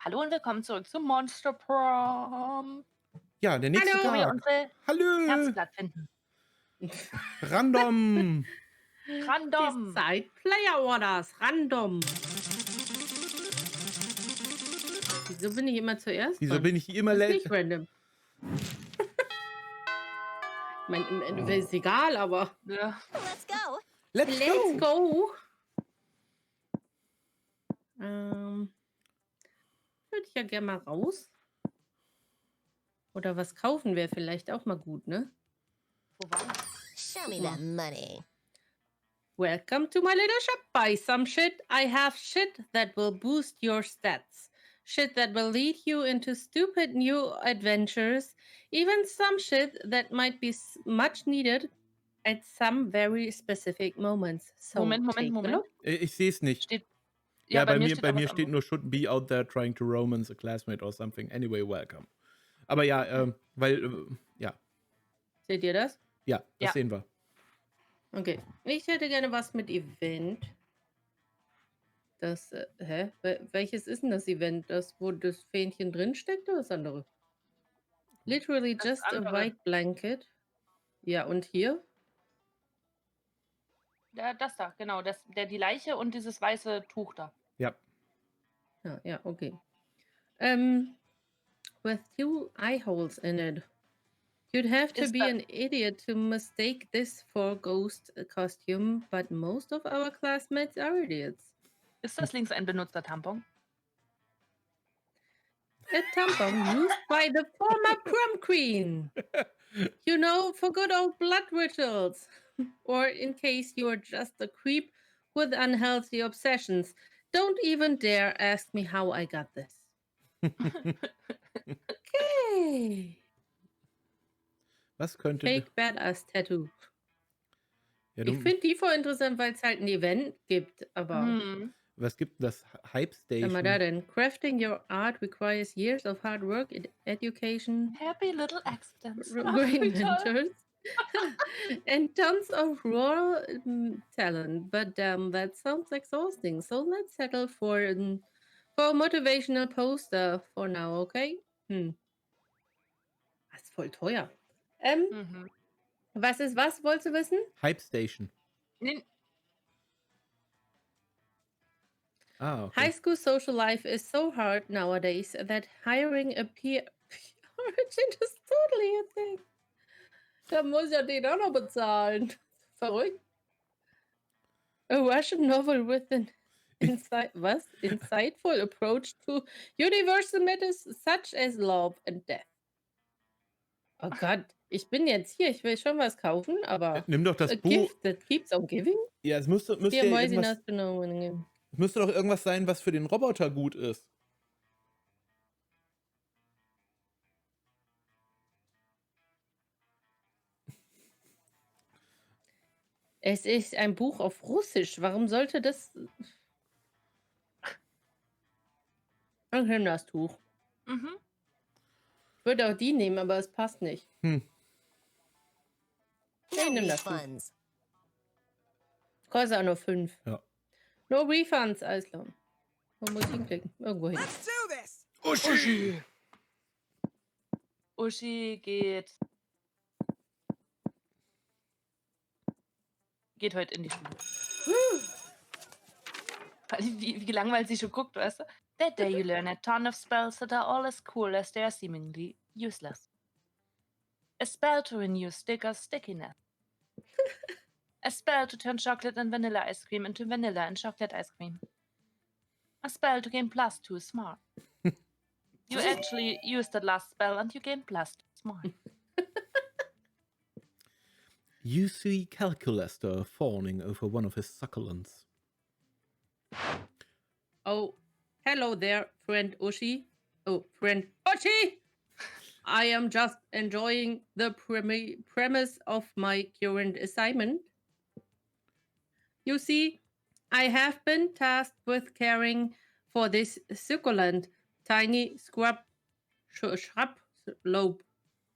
Hallo und willkommen zurück zum Monster Prom, Ja, der nächste wo wir Tag. unsere Hallo, Herzblatt finden. random. Die Random. Zeit Player Orders, random. Wieso bin ich immer zuerst Wieso dran? bin ich immer Ist late? nicht random. Ich meine, im Endeffekt ist egal, aber Ja. Let's go. Let's let's go. go. Würde ich ja gerne mal raus. Oder was kaufen wäre vielleicht auch mal gut, ne? Wo waren wir? Show me that money. Welcome to my little shop. Buy some shit. I have shit that will boost your stats. Shit that will lead you into stupid new adventures. Even some shit that might be much needed at some very specific moments. So Moment. take a look. Ich sehe es nicht. Steht. Ja, Ja, bei mir mir, steht bei auch mir was steht anderes. nur shouldn't be out there trying to romance a classmate or something. Anyway, welcome. Aber ja, weil, ja, Seht ihr das? das Ja. sehen wir. Okay. Ich hätte gerne was mit Event. Das, welches ist denn das Event? Das, wo das Fähnchen drinsteckt oder das andere? Literally Das just a andere. white blanket. Ja, und hier? Ja, das da, genau. Die Leiche und dieses weiße Tuch da. Ja. Ja, okay. With two eye holes in it. You'd have to Ist be das- an idiot to mistake this for ghost costume, but most of our classmates are idiots. Ist das links ein benutzter Tampon? A tampon used by the former prom queen. You know, for good old blood rituals. Or in case you're just a creep with unhealthy obsessions. Don't even dare ask me how I got this. Okay. Was könnte... Fake Badass Tattoo. Ja, Ich finde die voll interessant, weil es halt ein Event gibt, aber was gibt denn das? Hype was haben wir Station? da denn? Crafting your art requires years of hard work, education, Happy little accidents. great mentors, and tons of raw talent. But that sounds exhausting. So let's settle for a motivational poster for now, okay? Das ist voll teuer. Was ist was, wolltest du wissen? Hype Station. Nee, Ah, okay. High school social life is so hard nowadays that hiring a peer agent is totally a thing. Da muss ja den auch noch bezahlen. Verrückt. A Russian novel with an insightful approach to universal matters such as love and death. Oh Gott, ich bin jetzt hier, ich will schon was kaufen, aber Nimm doch das a Buch. gift that keeps on giving? Ja, es müsste ja Dear Moisey, irgendwas, nice to know when again. es müsste doch irgendwas sein, was für den Roboter gut ist. Es ist ein Buch auf Russisch. Warum sollte das... Ich nehme das Tuch. Ich würde auch die nehmen, aber es passt nicht. No Ich nehme das Tuch. refunds. Kostet auch nur 5. Ja. No refunds, alles klar. Wo muss ich hinklicken? Irgendwo hin. Let's do this. Uschi! Uschi geht heute in die Schule. Wie gelangweilt sie schon guckt, weißt du? That day you learn a ton of spells that are all as cool as they are seemingly useless. A spell to renew stickers' stickiness. A spell to turn chocolate and vanilla ice cream into vanilla and chocolate ice cream. A spell to gain +2 smart. You actually used that last spell and you gain +2 smart. You see Calculaster fawning over one of his succulents. Oh, hello there, friend Uschi. Oh, friend Uschi! I am just enjoying the premise of my current assignment. You see, I have been tasked with caring for this succulent, tiny shrub lobe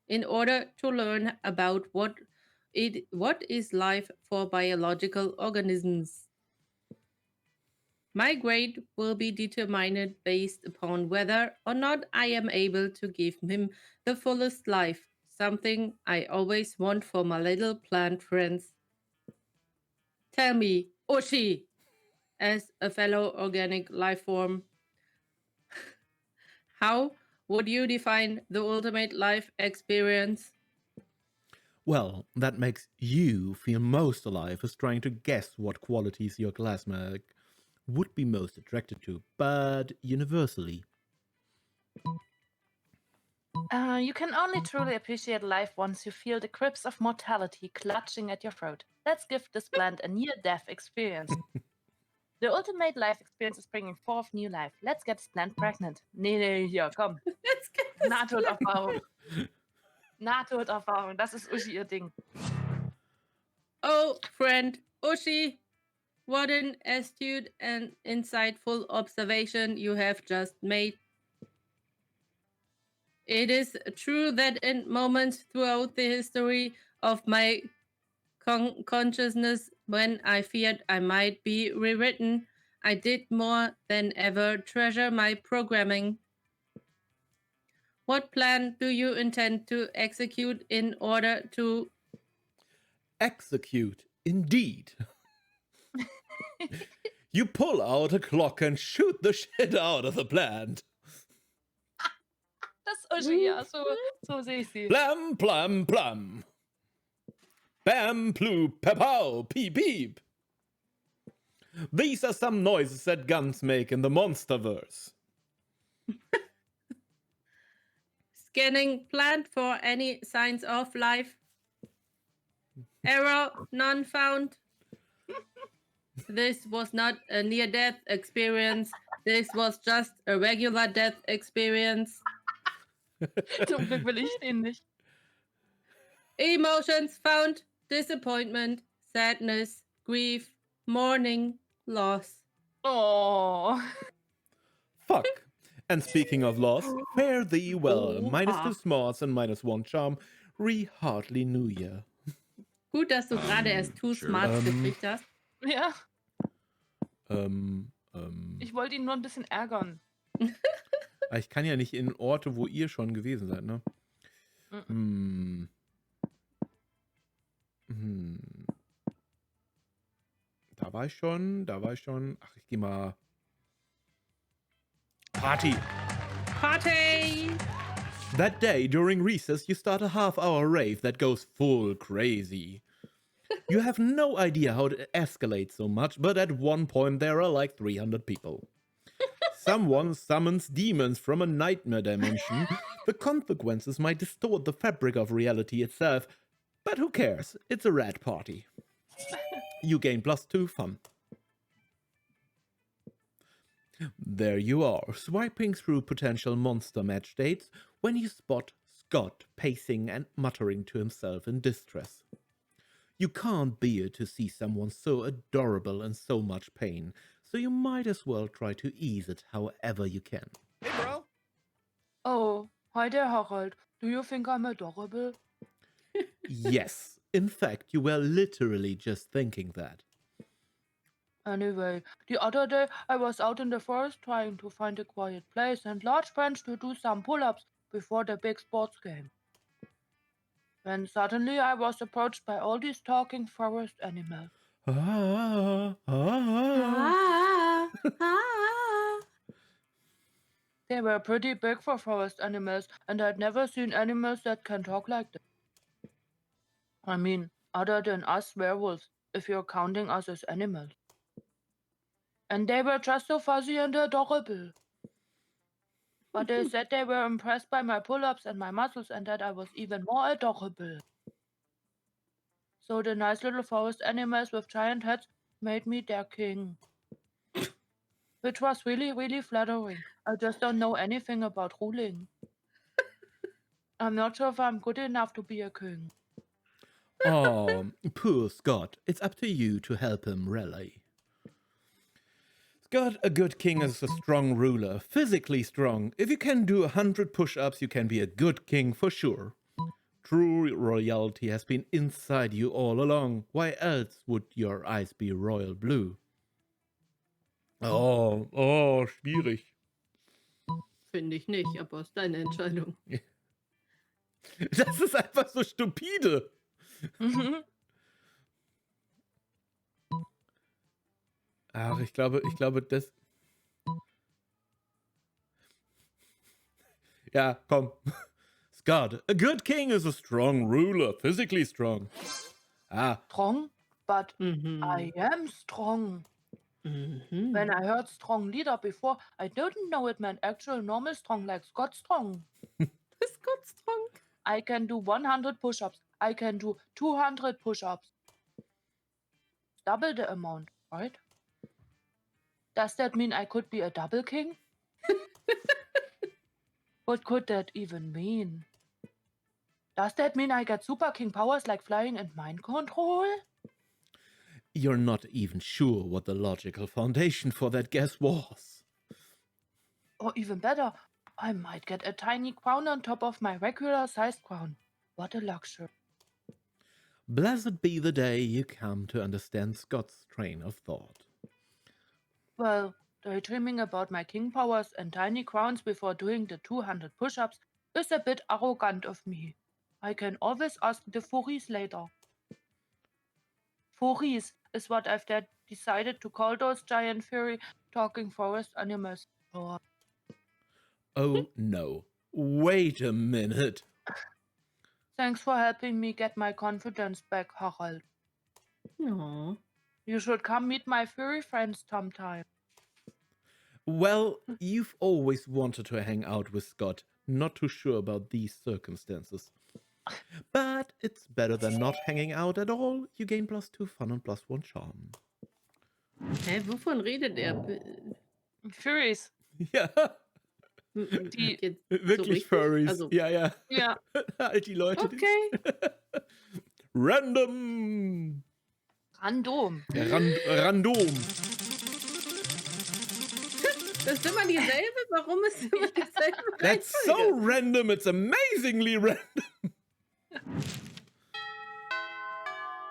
in order to learn about what is life for biological organisms. My grade will be determined based upon whether or not I am able to give him the fullest life, something I always want for my little plant friends. Tell me, Oshi, as a fellow organic life form, how would you define the ultimate life experience? Well, that makes you feel most alive is trying to guess what qualities your classmate would be most attracted to, but universally. You can only truly appreciate life once you feel the grips of mortality clutching at your throat. Let's give this plant a near-death experience. The ultimate life experience is bringing forth new life. Let's get this plant pregnant. Nee, hier, komm. Let's get this Nahtoderfahrung. Nahtoderfahrung, das ist Uschi ihr Ding. Oh, friend Oshi, what an astute and insightful observation you have just made. It is true that in moments throughout the history of my consciousness, when I feared I might be rewritten, I did more than ever treasure my programming. What plan do you intend to execute in order to Execute, indeed. You pull out a clock and shoot the shit out of the plant. Das ist Uschi, ja, so sehe ich sie. Blam, blam, blam. Bam, ploop, pepow, peep, peep. These are some noises that guns make in the Monsterverse. scanning plant for any signs of life? Error, none found. This was not a near-death experience. This was just a regular death experience. Zum Glück will ich den nicht. Emotions found: disappointment, sadness, grief, mourning, loss. Oh. Fuck. And speaking of loss, fare thee well. -2 smarts and -1 charm. Hardly New Year. Gut, dass du gerade erst Two Smarts gekriegt hast. Ja. Ich wollte ihn nur ein bisschen ärgern. Ich kann ja nicht in Orte, wo ihr schon gewesen seid, ne? Da war ich schon. Ach, ich geh mal. Party! Party! That day during recess, you start a half-hour rave that goes full crazy. You have no idea how it escalates so much, but at one point there are like 300 people. Someone summons demons from a nightmare dimension. The consequences might distort the fabric of reality itself, but who cares? It's a rad party. You gain +2 fun. There you are, swiping through potential monster match dates when you spot Scott pacing and muttering to himself in distress. You can't bear to see someone so adorable in so much pain, so you might as well try to ease it however you can. Hey, bro. Oh, hi there, Harald. Do you think I'm adorable? Yes, in fact, you were literally just thinking that. Anyway, the other day I was out in the forest trying to find a quiet place and large bench to do some pull-ups before the big sports game. When suddenly I was approached by all these talking forest animals. They were pretty big for forest animals, and I'd never seen animals that can talk like that. I mean, other than us werewolves, if you're counting us as animals. And they were just so fuzzy and adorable. But they said they were impressed by my pull-ups and my muscles and that I was even more adorable. So the nice little forest animals with giant heads made me their king. Which was really, really flattering. I just don't know anything about ruling. I'm not sure if I'm good enough to be a king. Oh, poor Scott. It's up to you to help him rally. Scott, a good king is a strong ruler, physically strong. If you can do 100 push-ups, you can be a good king for sure. True royalty has been inside you all along. Why else would your eyes be royal blue? Oh, schwierig. Finde ich nicht, aber ist deine Entscheidung. Das ist einfach so stupide. Mhm. Ach, ich glaube, das... Ja, komm. Scott, a good king is a strong ruler, physically strong. Ah, Strong, but Mhm. I am strong. Mhm. When I heard strong leader before, I didn't know it meant actual normal strong like Scott strong. Ist Gott strong. I can do 100 push-ups. I can do 200 push-ups. Double the amount, right? Does that mean I could be a double king? What could that even mean? Does that mean I get super king powers like flying and mind control? you're not even sure what the logical foundation for that guess was. Or even better, I might get a tiny crown on top of my regular sized crown. What a luxury. Blessed be the day you come to understand Scott's train of thought. Well, daydreaming about my king powers and tiny crowns before doing the 200 push-ups is a bit arrogant of me. I can always ask the furries later. Furries is what I've decided to call those giant furry talking forest animals. Oh, Oh no. Wait a minute. thanks for helping me get my confidence back, Harald. Aw. You should come meet my furry friends sometime. Well, you've always wanted to hang out with Scott. Not too sure about these circumstances. But it's better than not hanging out at all. You gain +2 fun and +1 charm. Hä, wovon redet er? Furries. Ja, Die- Jetzt so wirklich richtig? Furries. Also, Ja. Ja. Halt die Leute. die- okay. Random. Random. Random. Das ist immer dieselbe? Warum ist immer dieselbe That's so Reihenfolge? random. It's amazingly random.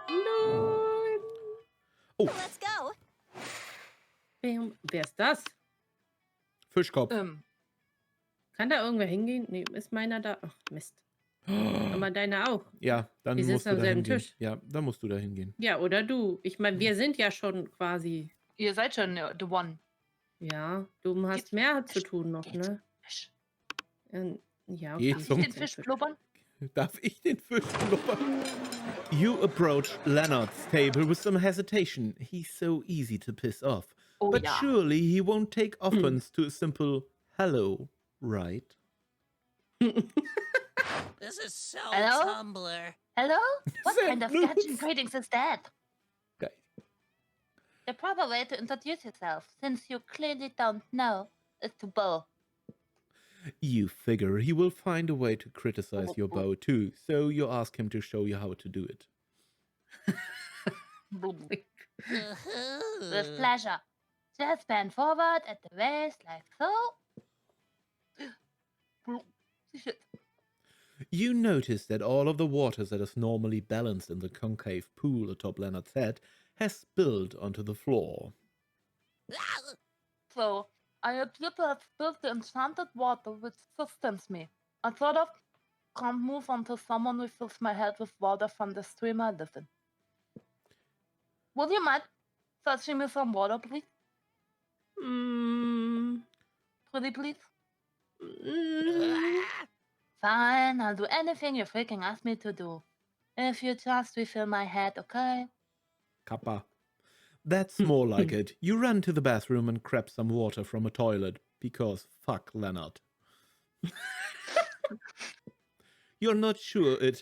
Nein. Let's go. Wer ist das? Fischkopf. Kann da irgendwer hingehen? Nee, ist meiner da? Ach, Mist. Aber deiner auch. Ja, dann Die musst sitzen du am da selben hingehen. Tisch. Ja, dann musst du da hingehen. Ja, oder du. Ich meine, wir sind ja schon quasi. Ihr seid schon the one. Ja, du hast Geht's- mehr zu tun noch, geht's- ne? Fisch. Ja, Geht okay. zum- Den Fisch blubbern? Darf ich den Fisch blubbern? You approach Leonard's table with some hesitation. He's so easy to piss off. Oh But ja. surely he won't take offense to a simple hello, right? This is so Hello? Tumblr. Hello? What Send kind of nudes. sketching greetings is that? Geil. The proper way to introduce yourself, since you clearly don't know, is to bow. You figure he will find a way to criticize your bow too, so you ask him to show you how to do it. With pleasure. Just bend forward at the waist like so. You notice that all of the water that is normally balanced in the concave pool atop Leonard's head has spilled onto the floor. So, I appear to have spilled the enchanted water which sustains me. I sort of can't move until someone refills my head with water from the stream I live in. Would you mind fetching me some water, please? Mm, Pretty please? mm, Fine, I'll do anything you freaking ask me to do. If you just refill my head, okay? Kappa. That's more like it. You run to the bathroom and grab some water from a toilet, because fuck Leonard. You're not sure it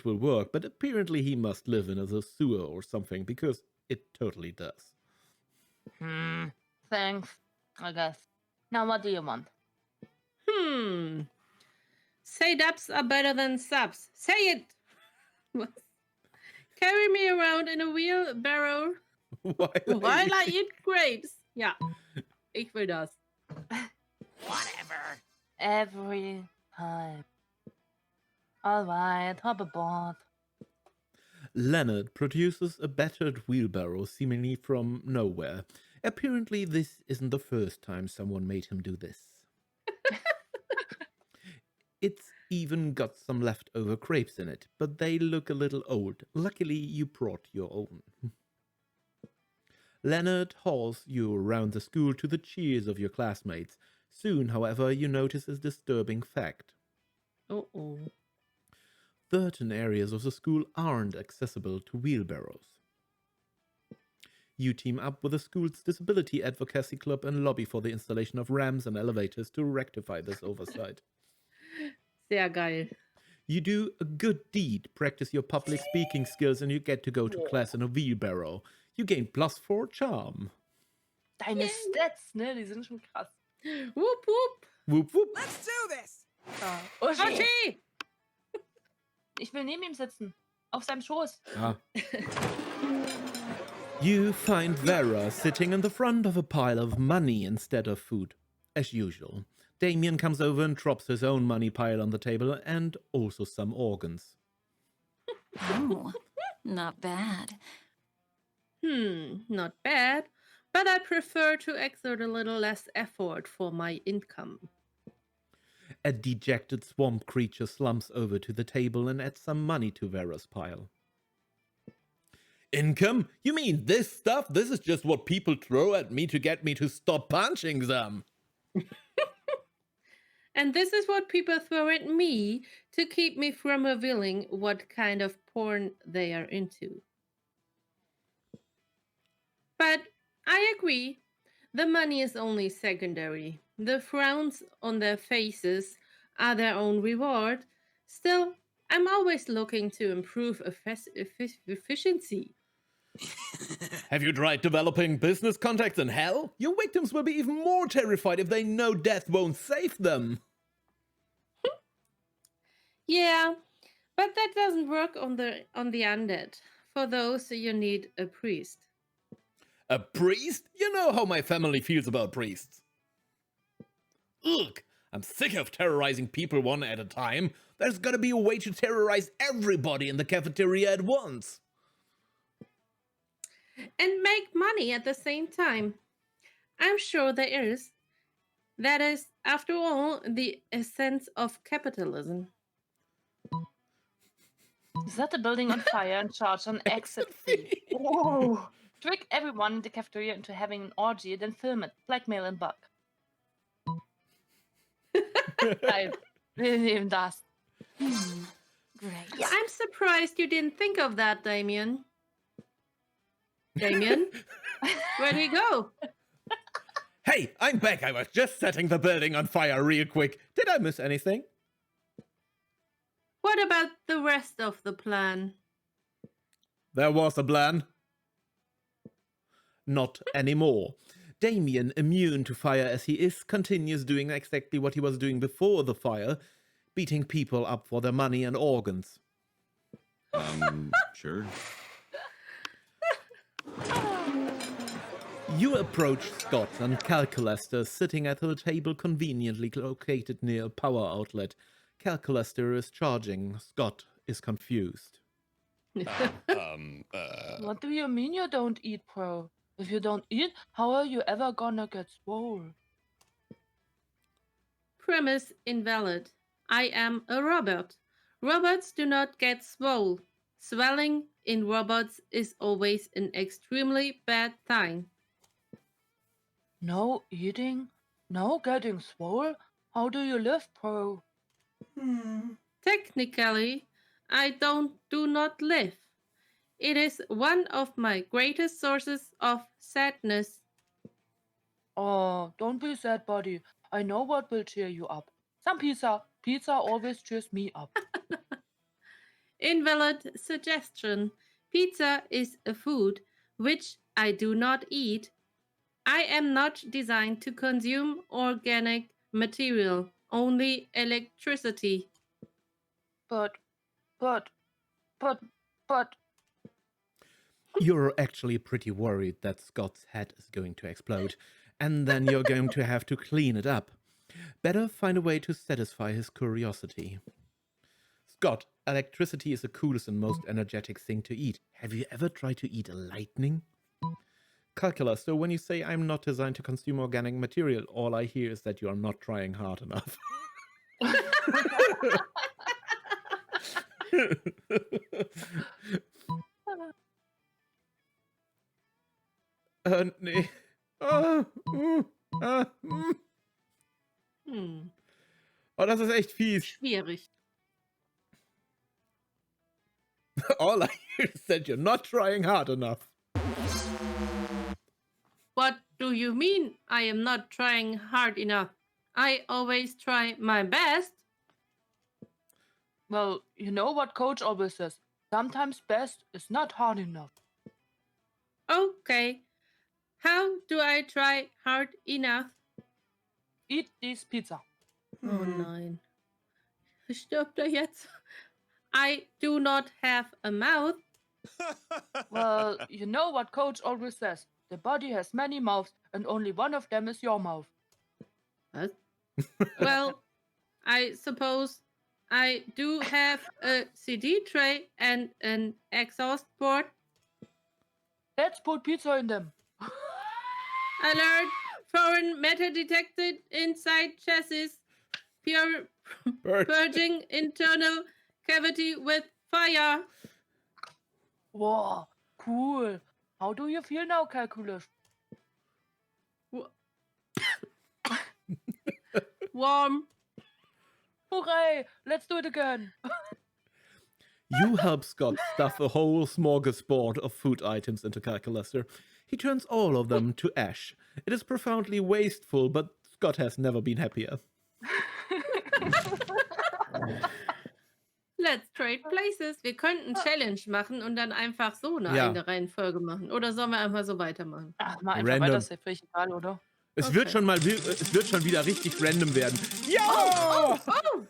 will work, but apparently he must live in a sewer or something, because it totally does. Thanks, I guess. Now what do you want? Say dubs are better than subs. Say it! Was? Carry me around in a wheelbarrow while I eat grapes. Ja, ich will das. Whatever. Every time. Alright, hop aboard. Leonard produces a battered wheelbarrow seemingly from nowhere, Apparently, this isn't the first time someone made him do this. It's even got some leftover crepes in it, but they look a little old. Luckily, you brought your own. Leonard hauls you around the school to the cheers of your classmates. Soon, however, you notice a disturbing fact. Uh-oh. Certain areas of the school aren't accessible to wheelbarrows. You team up with the school's disability advocacy club and lobby for the installation of ramps and elevators to rectify this oversight. Sehr geil. You do a good deed, practice your public speaking skills, and you get to go to class in a wheelbarrow. You gain +4 Charm. Deine Stats, ne, die sind schon krass. Whoop, whoop. Whoop, whoop. Let's do this! Uschi, Uschi! ich will neben ihm sitzen. Auf seinem Schoß. Ah. You find Vera sitting in the front of a pile of money instead of food. As usual, Damien comes over and drops his own money pile on the table and also some organs. Oh, not bad. Not bad. But I prefer to exert a little less effort for my income. A dejected swamp creature slumps over to the table and adds some money to Vera's pile. Income? You mean this stuff? This is just what people throw at me to get me to stop punching them. And this is what people throw at me to keep me from revealing what kind of porn they are into. But I agree, the money is only secondary. The frowns on their faces are their own reward. Still, I'm always looking to improve efficiency. Have you tried developing business contacts in hell? Your victims will be even more terrified if they know death won't save them. Yeah, but that doesn't work on the undead. For those, you need a priest. A priest? You know how my family feels about priests. Ugh, I'm sick of terrorizing people one at a time. There's gotta be a way to terrorize everybody in the cafeteria at once. And make money at the same time. I'm sure there is. That is, after all, the essence of capitalism. Set the building on fire and charge an exit fee. Whoa. Trick everyone in the cafeteria into having an orgy, then film it. Blackmail and buck. Geil. Wir nehmen das. Great. I'm surprised you didn't think of that, Damien. Damien? Where'd he go? Hey, I'm back. I was just setting the building on fire real quick. Did I miss anything? What about the rest of the plan? There was a plan. Not anymore. Damien, immune to fire as he is, continues doing exactly what he was doing before the fire, beating people up for their money and organs. Sure. You approach Scott and Calculaster sitting at a table conveniently located near a power outlet. Calculaster is charging. Scott is confused. What do you mean you don't eat, bro? If you don't eat, how are you ever gonna get swole? Premise invalid. I am a robot. Robots do not get swole. Swelling in robots is always an extremely bad sign. No eating? No getting swole? How do you live, bro? Technically, I do not live. It is one of my greatest sources of sadness. Oh, don't be sad, buddy. I know what will cheer you up. Some pizza. Pizza always cheers me up. Invalid suggestion. Pizza is a food which I do not eat. I am not designed to consume organic material, only electricity. But. You're actually pretty worried that Scott's head is going to explode, and then you're going to have to clean it up. Better find a way to satisfy his curiosity. Scott, electricity is the coolest and most energetic thing to eat. Have you ever tried to eat lightning? Calculus, so when you say I'm not designed to consume organic material, all I hear is that you are not trying hard enough. Nee. Oh, das ist echt fies. Schwierig. All I hear is that you're not trying hard enough. What do you mean I am not trying hard enough? I always try my best. Well, you know what Coach always says. Sometimes best is not hard enough. Okay. How do I try hard enough? Eat this pizza. Oh nein. Stirbt er jetzt? I do not have a mouth. Well, you know what Coach always says. The body has many mouths, and only one of them is your mouth. What? Well, I suppose I do have a CD tray and an exhaust port. Let's put pizza in them. Alert! Foreign matter detected inside chassis. Purging internal cavity with fire. Wow, cool. How do you feel now, Calculus? Warm. Hooray! Let's do it again. You help Scott stuff a whole smorgasbord of food items into Calculaster. He turns all of them to ash. It is profoundly wasteful, but Scott has never been happier. Let's trade places. Wir könnten Challenge machen und dann einfach so eine Ja. eigene Reihenfolge machen. Oder sollen wir einfach so weitermachen? Ach, mal einfach Random. weiter, ist ja völlig egal, oder? Es Okay. wird schon wieder richtig random werden. Ja!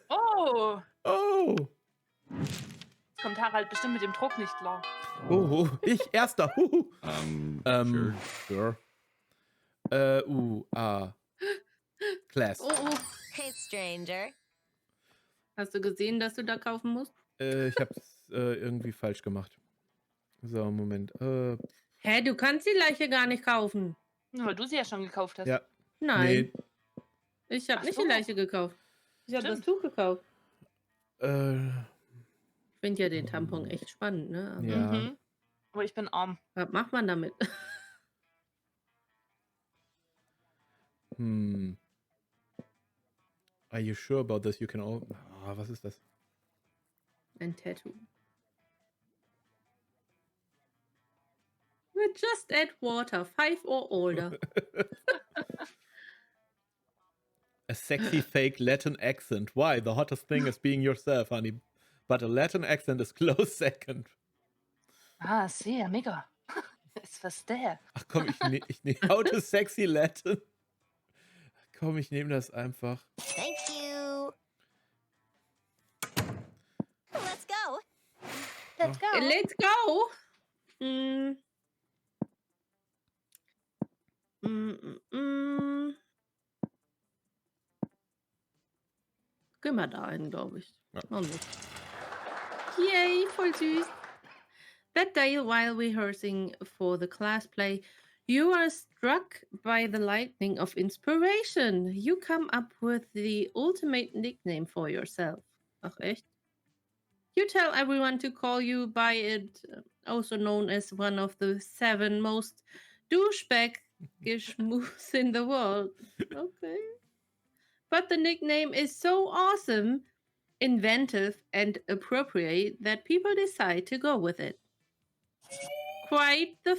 Oh! Oh! Jetzt kommt Harald bestimmt mit dem Druck nicht klar. Oh, ich erster. Sure. Sure. Class. Oh. Hey, stranger. Hast du gesehen, dass du da kaufen musst? Ich hab's irgendwie falsch gemacht. So, Moment. Hä, du kannst die Leiche gar nicht kaufen. Weil du sie ja schon gekauft hast. Ja. Nein, Nee. ich habe Ach nicht so. die Leiche gekauft. Ich habe das Stimmt. Tuch gekauft. Ich finde ja den Mhm. Tampon echt spannend, ne? Aber Ja. Mhm. Aber ich bin arm. was macht man damit? Are you sure about this? You can all. Was ist das? Ein Tattoo. We just add water, 5 or older. A sexy fake Latin accent. Why? The hottest thing is being yourself, honey. But a Latin accent is close second. Ah, sehr, mega. Ich verstehe. Ach komm, ich nehme How to sexy Latin. Komm, ich nehme das einfach. Thank you. Let's go. Let's go. Let's go! Mm. Gehen wir da hin, glaube ich. Ja. Oh, nicht. Yay, voll süß. That day, while rehearsing for the class play, you are struck by the lightning of inspiration. You come up with the ultimate nickname for yourself. Ach, echt? You tell everyone to call you by it, also known as one of the 7 most douchebag-ish moves in the world. Okay. But the nickname is so awesome, inventive, and appropriate that people decide to go with it. Quite the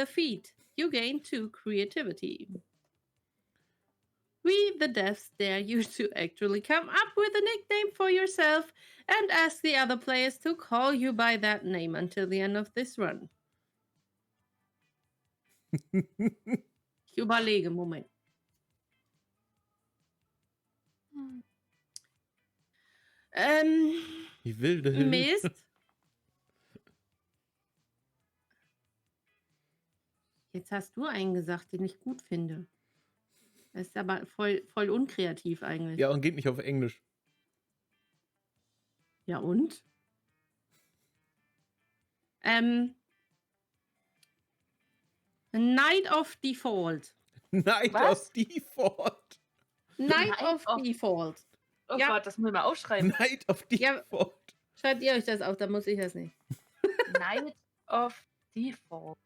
feat. You gain 2 creativity. We, the devs, dare you to actually come up with a nickname for yourself and ask the other players to call you by that name until the end of this run. Ich überlege, Moment. Die wilde Hilfe. Mist. Jetzt hast du einen gesagt, den ich gut finde. Das ist aber voll unkreativ eigentlich. Ja, und geht nicht auf Englisch. Ja, und? Night of Default. Night Was? of Default. Night Night of of- Default. Oh Ja. Gott, das muss ich mal aufschreiben. Night of Ja. Default. Schreibt ihr euch das auf, dann muss ich das nicht. Night of Default.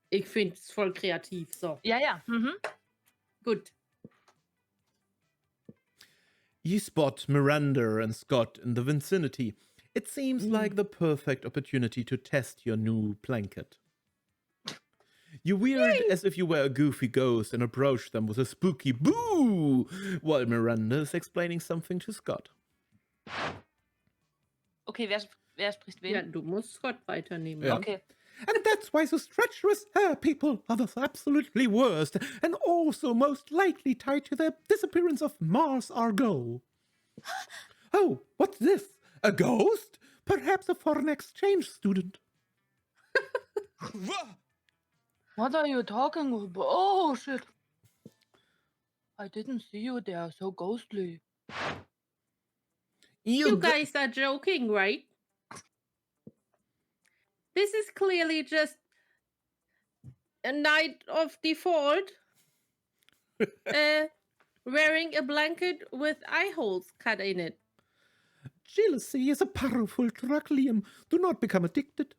Ich finde es voll kreativ. So, Ja, ja. Mhm. gut. You spot Miranda and Scott in the vicinity. It seems like the perfect opportunity to test your new blanket. You weird as if you were a goofy ghost and approach them with a spooky boo while Miranda is explaining something to Scott. Okay, wer spricht wen? Ja, du musst Scott weiternehmen. Ja. Okay. And that's why those treacherous hair people are the absolutely worst and also most likely tied to the disappearance of Mars Argo. Oh, what's this? A ghost? Perhaps a foreign exchange student. What are you talking about? Oh, shit. I didn't see you there, so ghostly. You guys are joking, right? This is clearly just a Night of Default. Wearing a blanket with eye holes cut in it. Jealousy is a powerful drug, Liam. Do not become addicted.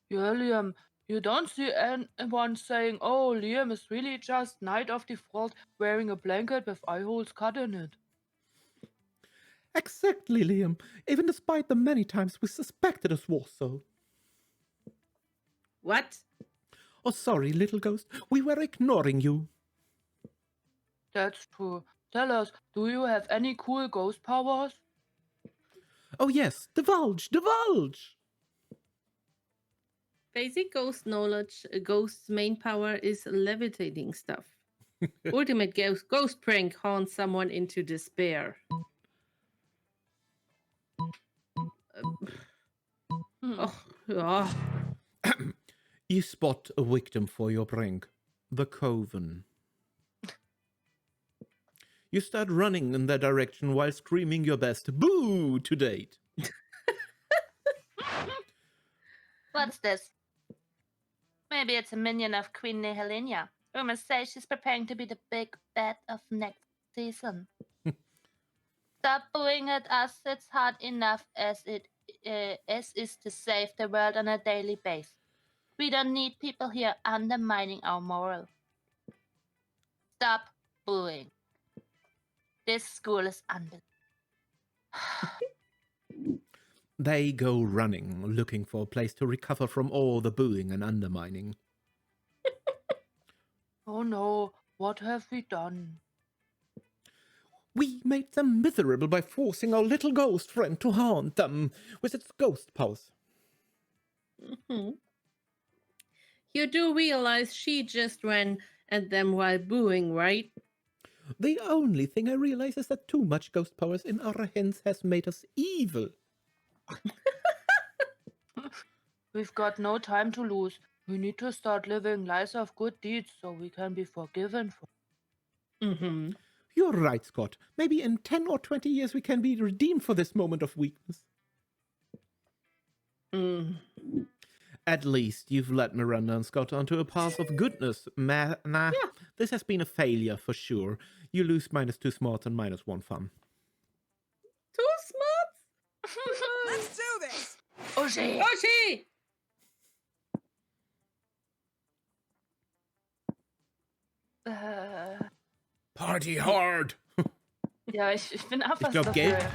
Yeah, Liam, you don't see anyone saying, oh, Liam is really just Night of Default wearing a blanket with eye holes cut in it. Exactly, Liam. Even despite the many times we suspected us was so. What? Oh, sorry, little ghost. We were ignoring you. That's true. Tell us, do you have any cool ghost powers? Oh, yes. Divulge, divulge. Basic ghost knowledge, a ghost's main power is levitating stuff. Ultimate ghost prank haunts someone into despair. Oh, yeah. You spot a victim for your prank. The Coven. You start running in their direction while screaming your best boo to date. What's this? Maybe it's a minion of Queen Helena. Rumors say she's preparing to be the big bad of next season. Stop booing at us. It's hard enough as it is to save the world on a daily basis. We don't need people here undermining our morale. Stop booing. This school is unbelievable. They go running, looking for a place to recover from all the booing and undermining. Oh no, what have we done? We made them miserable by forcing our little ghost friend to haunt them with its ghost powers. Mm-hmm. You do realize she just ran at them while booing, right? The only thing I realize is that too much ghost powers in our hands has made us evil. We've got no time to lose. We need to start living lives of good deeds so we can be forgiven for. Mm-hmm. You're right, Scott. Maybe in 10 or 20 years we can be redeemed for this moment of weakness. Mm. At least you've led Miranda and Scott onto a path of goodness. This has been a failure for sure. You lose -2 smarts and -1 fun. 2 smarts? Let's do this! Oshi! Oshi! Party hard! Ja, ich bin auch fast glaub, dafür. Geld.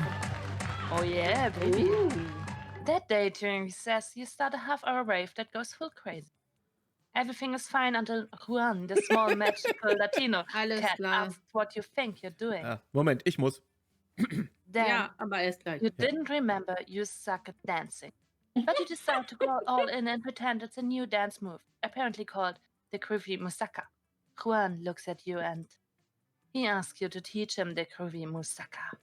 Oh yeah, baby. Ooh. That day during recess, you start a half-hour rave that goes full crazy. Everything is fine until Juan, the small magical Latino Alles cat, klar. asks what you think you're doing. Moment, ich muss. Then Ja, aber erst gleich. you didn't remember you suck at dancing. But you decide to go all in and pretend it's a new dance move, apparently called the Groovy Musaka. Juan looks at you and he asks you to teach him the Groovy Musaka.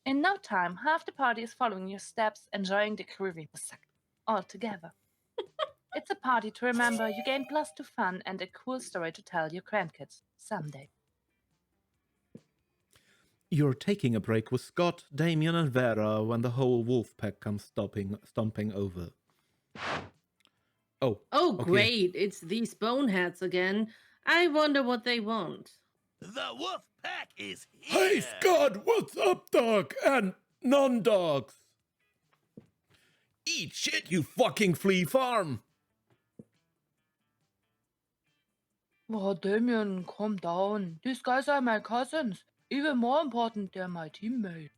In no time, half the party is following your steps, enjoying the Groovy Musaka all together. It's a party to remember, you gain +2 fun and a cool story to tell your grandkids someday. You're taking a break with Scott, Damien, and Vera when the whole wolf pack comes stomping over. Oh. Oh, Okay. great. It's these boneheads again. I wonder what they want. The wolf pack is Hey, here. Scott, what's up, dog? And non-dogs. Eat shit, you fucking flea farm. Oh, Damien, calm down. These guys are my cousins. Even more important, they're my teammates.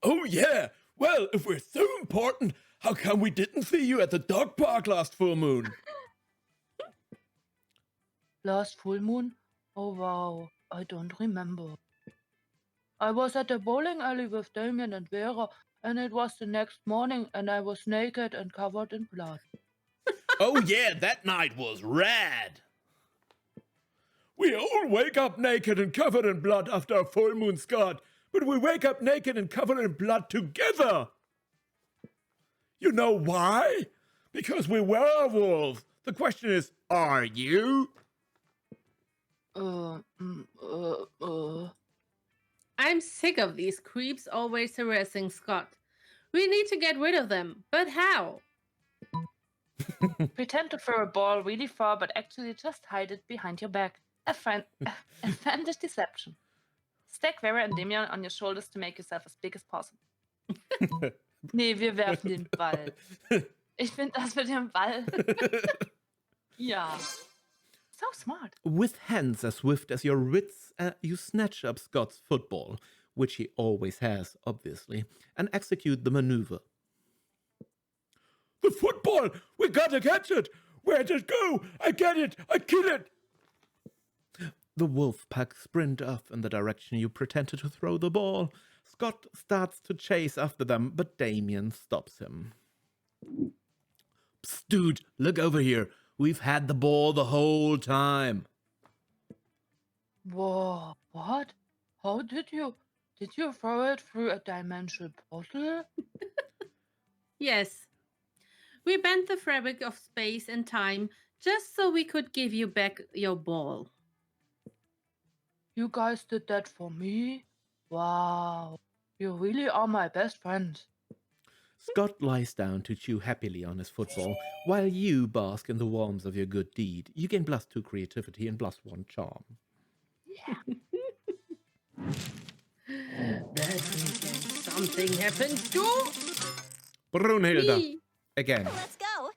Oh, yeah. Well, if we're so important, how come we didn't see you at the dog park last full moon? Last full moon? Oh, wow. I don't remember. I was at the bowling alley with Damien and Vera, and it was the next morning, and I was naked and covered in blood. Oh, yeah, that night was rad. We all wake up naked and covered in blood after a full moon, Scott, but we wake up naked and covered in blood together. You know why? Because we're werewolves. The question is, are you? I'm sick of these creeps always harassing Scott. We need to get rid of them, but how? Pretend to throw a ball really far, but actually just hide it behind your back. A friendly deception. Stack Vera and Damien on your shoulders to make yourself as big as possible. Nee, wir werfen den Ball. Ich finde das mit dem Ball. Ja. So smart. With hands as swift as your wits, you snatch up Scott's football, which he always has, obviously, and execute the maneuver. The football! We gotta catch it! Where'd it go? I get it! I kill it! The wolf pack sprint off in the direction you pretended to throw the ball. Scott starts to chase after them, but Damien stops him. Psst, dude, look over here. We've had the ball the whole time. Whoa, what? How did you throw it through a dimensional portal? Yes. We bent the fabric of space and time just so we could give you back your ball. You guys did that for me? Wow. You really are my best friends. Scott lies down to chew happily on his football, while you bask in the warmth of your good deed. You gain +2 creativity and +1 charm. That weekend, something happened to Brunhilde, me. again. Let's go.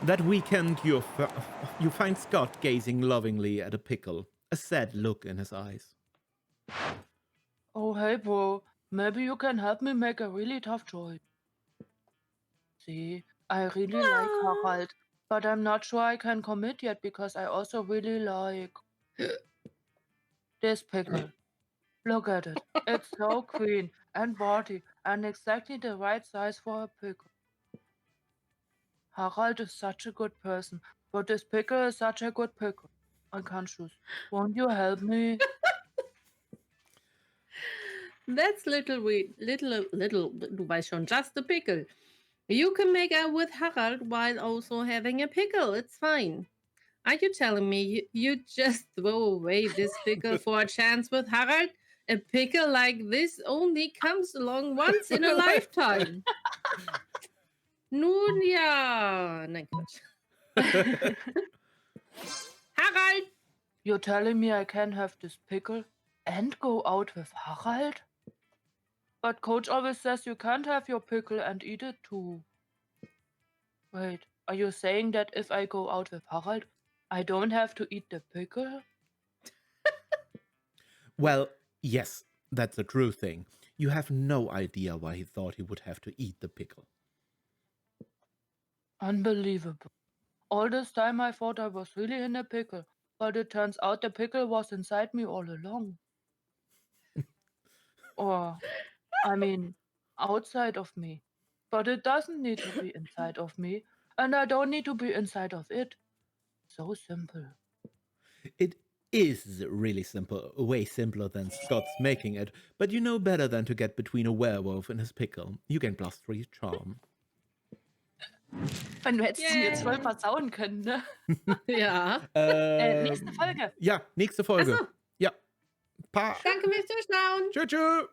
That weekend, you find Scott gazing lovingly at a pickle, a sad look in his eyes. Oh, hey, bro. Maybe you can help me make a really tough choice. See, I really like Harald, but I'm not sure I can commit yet because I also really like this pickle. Look at it. It's so green and body and exactly the right size for a pickle. Harald is such a good person, but this pickle is such a good pickle. I can't choose. Won't you help me? That's little, du weißt schon, just a pickle. You can make out with Harald while also having a pickle. It's fine. Are you telling me you just throw away this pickle for a chance with Harald? A pickle like this only comes along once in a lifetime. Nun ja. Nein, Quatsch. Harald! You're telling me I can have this pickle and go out with Harald? But Coach always says you can't have your pickle and eat it too. Wait, are you saying that if I go out with Harald, I don't have to eat the pickle? Well, yes, that's a true thing. You have no idea why he thought he would have to eat the pickle. Unbelievable. All this time I thought I was really in a pickle, but it turns out the pickle was inside me all along. Or, I mean, outside of me. But it doesn't need to be inside of me, and I don't need to be inside of it. So simple. It is really simple, way simpler than Scott's making it, but you know better than to get between a werewolf and his pickle. You gain +3 charm. Wenn du hättest sie mir jetzt voll versauen können, ne? Ja. Nächste Folge. Ja, nächste Folge. Ach so. Ja. Pa. Danke fürs Zuschauen. Tschüss. Tschüss.